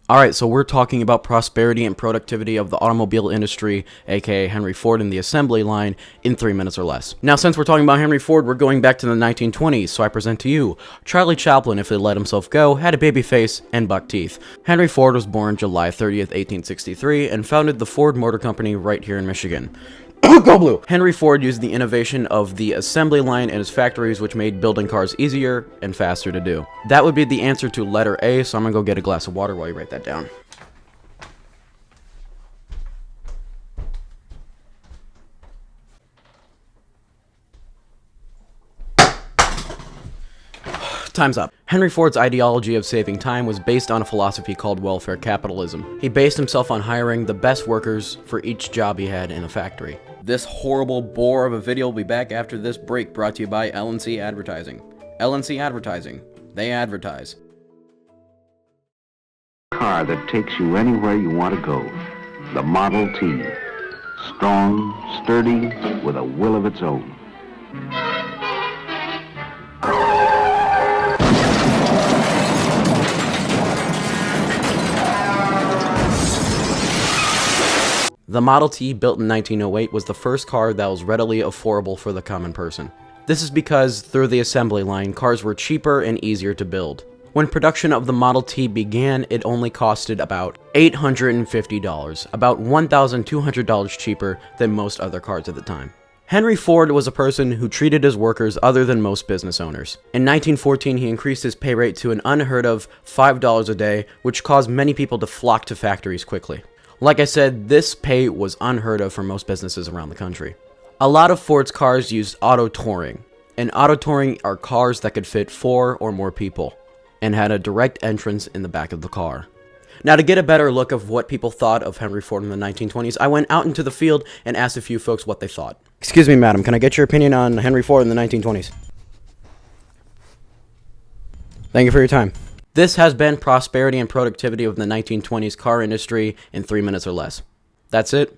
Alright, so we're talking about prosperity and productivity of the automobile industry, aka Henry Ford and the assembly line, in 3 minutes or less. Now, since we're talking about Henry Ford, we're going back to the 1920s, so I present to you, Charlie Chaplin, if he let himself go, had a baby face and buck teeth. Henry Ford was born July 30th, 1863, and founded the Ford Motor Company right here in Michigan. Go Blue! Henry Ford used the innovation of the assembly line in his factories, which made building cars easier and faster to do. That would be the answer to letter A, so I'm gonna go get a glass of water while you write that down. Time's up. Henry Ford's ideology of saving time was based on a philosophy called welfare capitalism. He based himself on hiring the best workers for each job he had in a factory. This horrible bore of a video will be back after this break, brought to you by LNC Advertising. LNC Advertising. They advertise. Car that takes you anywhere you want to go. The Model T. Strong, sturdy, with a will of its own. The Model T, built in 1908, was the first car that was readily affordable for the common person. This is because, through the assembly line, cars were cheaper and easier to build. When production of the Model T began, it only costed about $850, about $1,200 cheaper than most other cars at the time. Henry Ford was a person who treated his workers other than most business owners. In 1914, he increased his pay rate to an unheard of $5 a day, which caused many people to flock to factories quickly. Like I said, this pay was unheard of for most businesses around the country. A lot of Ford's cars used auto touring, and auto touring are cars that could fit 4 or more people, and had a direct entrance in the back of the car. Now, to get a better look of what people thought of Henry Ford in the 1920s, I went out into the field and asked a few folks what they thought. Excuse me, madam, can I get your opinion on Henry Ford in the 1920s? Thank you for your time. This has been prosperity and productivity of the 1920s car industry in 3 minutes or less. That's it.